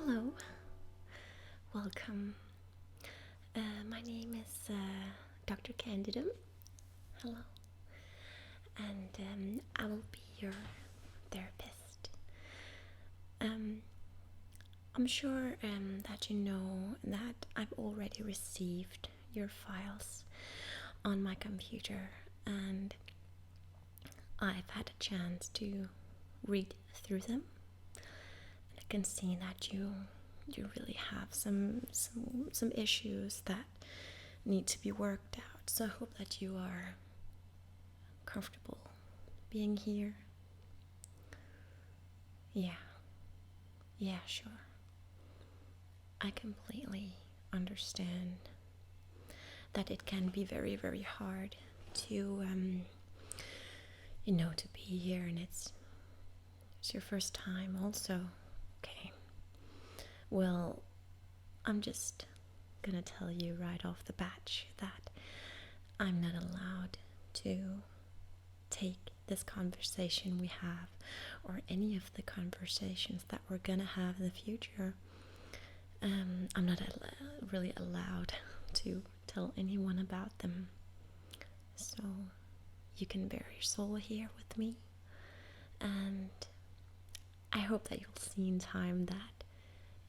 Hello, welcome. My name is Dr. Candidum. Hello, and I will be your therapist. I'm sure that you know that I've already received your files on my computer, and I've had a chance to read through them. And I can see that you really have some issues that need to be worked out. So I hope that you are comfortable being here. Yeah, sure. I completely understand that it can be very, very hard to to be here, and it's your first time also. Okay. Well, I'm just gonna tell you right off the bat that I'm not allowed to take this conversation we have, or any of the conversations that we're gonna have in the future. I'm not really allowed to tell anyone about them. So you can bear your soul here with me, and I hope that you'll see in time that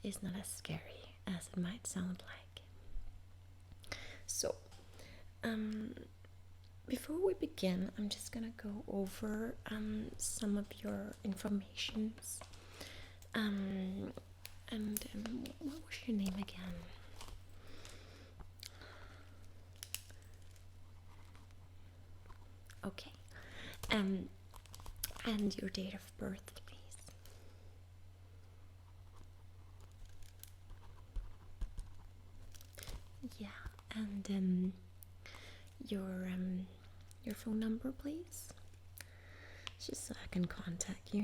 is not as scary as it might sound like. So, before we begin, I'm just gonna go over some of your informations. What was your name again? Okay. And your date of birth, please. Yeah, and your phone number, please. Just so I can contact you,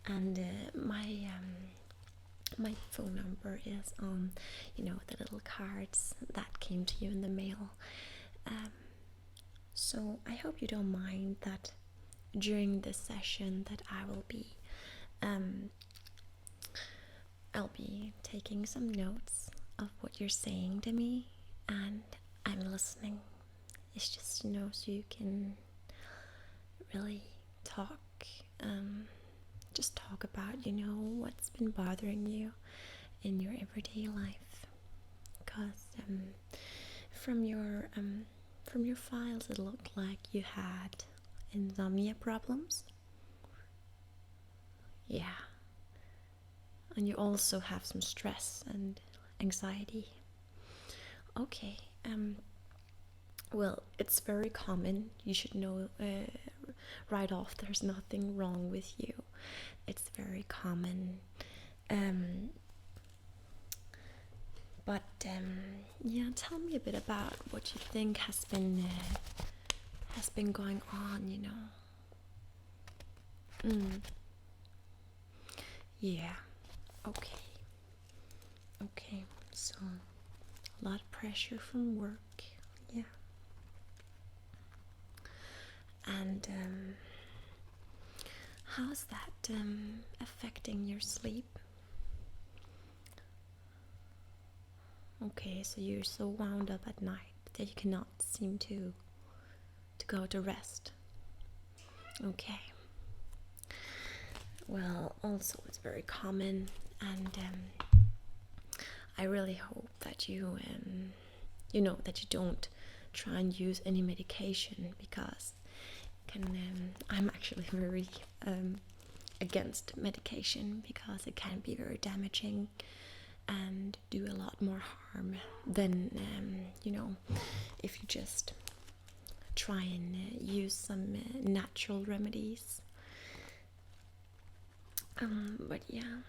and my phone number is on, the little cards that came to you in the mail. So I hope you don't mind that during this session that I'll be taking some notes of what you're saying to me, and I'm listening. It's just, so you can really talk, just talk about, what's been bothering you in your everyday life. Because from your files, it looked like you had insomnia problems. Yeah. And you also have some stress and anxiety. Okay. Well, it's very common. You should know right off there's nothing wrong with you. It's very common. But yeah, tell me a bit about what you think has been going on, Yeah. Okay. So a lot of pressure from work. Yeah. And how's that affecting your sleep? Okay, so you're so wound up at night that you cannot seem to go to rest. Okay. Well, also it's very common, and I really hope that you that you don't try and use any medication, because I'm actually very against medication, because it can be very damaging and do a lot more harm than if you just try and use some natural remedies. But yeah,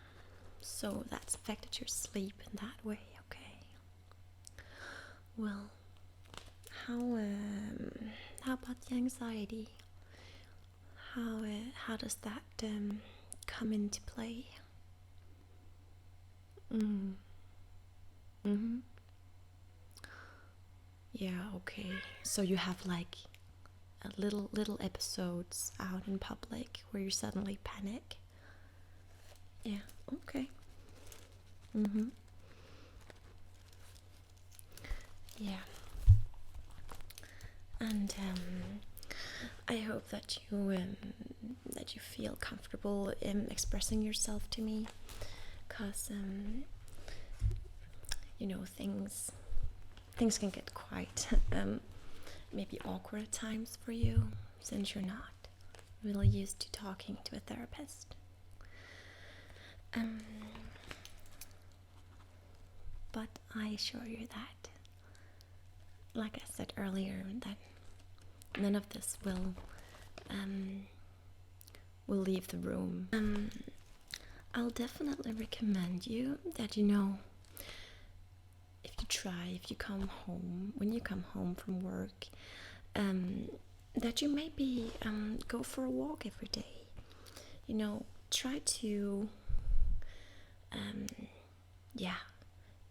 so that's affected your sleep in that way. Okay. Well, how about the anxiety? How does that come into play? Yeah, okay. So you have like little episodes out in public where you suddenly panic? Yeah, okay. Mm-hmm. Yeah. And I hope that you feel comfortable in expressing yourself to me, cause things can get quite maybe awkward at times for you, since you're not really used to talking to a therapist. But I assure you that, like I said earlier, that none of this will leave the room. I'll definitely recommend you that, if you come home, when you come home from work, that you maybe go for a walk every day. Try to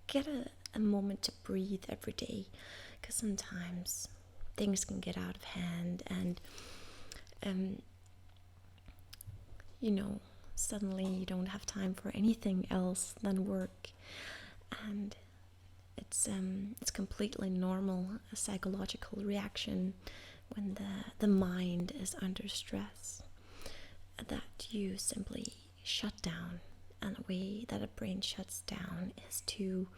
get a moment to breathe every day, because sometimes things can get out of hand, and suddenly you don't have time for anything else than work. And it's completely normal, a psychological reaction when the mind is under stress, that you simply shut down. And the way that a brain shuts down is to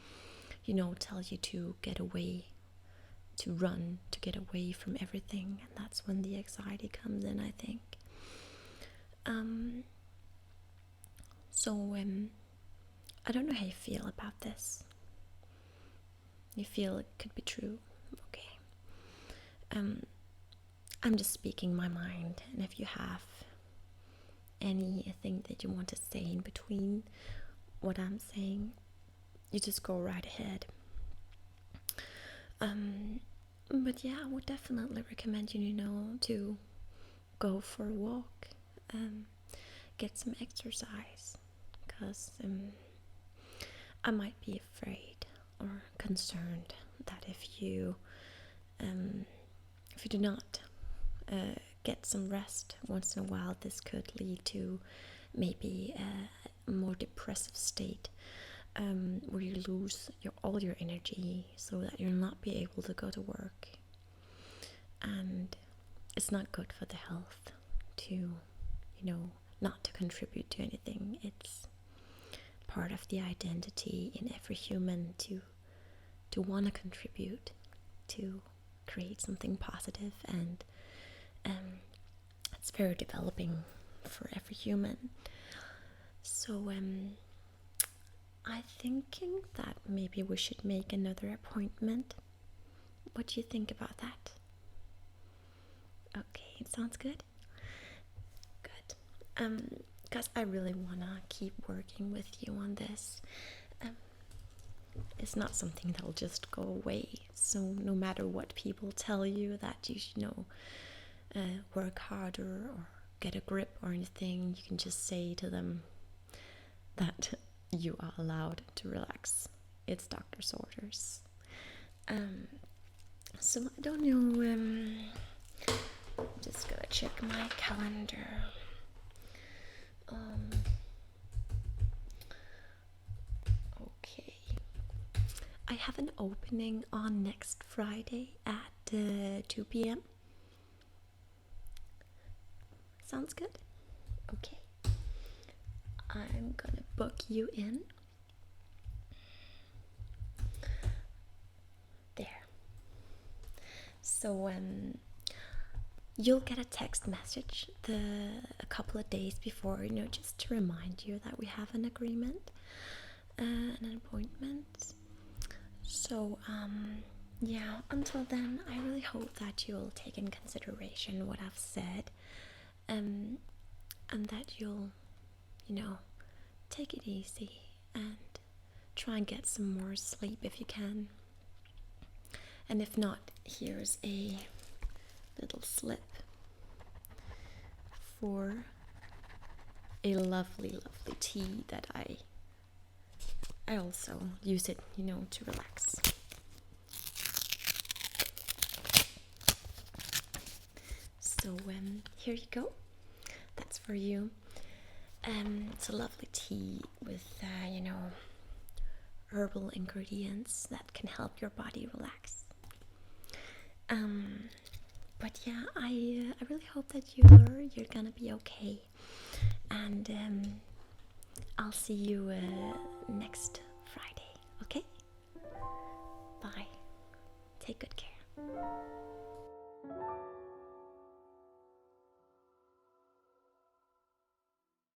tell you to get away, to run, to get away from everything. And that's when the anxiety comes in, I think. So I don't know how you feel about this. You feel it could be true? Okay. I'm just speaking my mind, and if you have anything that you want to say in between what I'm saying, you just go right ahead. But yeah, I would definitely recommend you, to go for a walk, get some exercise, because I might be afraid or concerned that if you do not get some rest once in a while, this could lead to maybe a more depressive state, where you lose all your energy, so that you'll not be able to go to work. And it's not good for the health to, not to contribute to anything. It's part of the identity in every human to want to contribute, to create something positive, and it's very developing for every human. So I'm thinking that maybe we should make another appointment. What do you think about that? Okay, it sounds good. Good. Because I really wanna keep working with you on this. It's not something that'll just go away. So no matter what people tell you that you should work harder or get a grip or anything, you can just say to them that you are allowed to relax. It's doctor's orders. So I don't know. I'm just gonna check my calendar. Okay. I have an opening on next Friday at 2 p.m. Sounds good? Okay. I'm gonna book you in. There. So you'll get a text message a couple of days before, just to remind you that we have an agreement, an appointment. So yeah, until then, I really hope that you'll take in consideration what I've said, and that you'll take it easy and try and get some more sleep if you can. And if not, here's a little slip for a lovely tea that I also use it, to relax. So here you go. That's for you. It's a lovely tea with, herbal ingredients that can help your body relax. But yeah, I really hope that you're gonna be okay, and I'll see you next Friday. Okay? Bye. Take good care.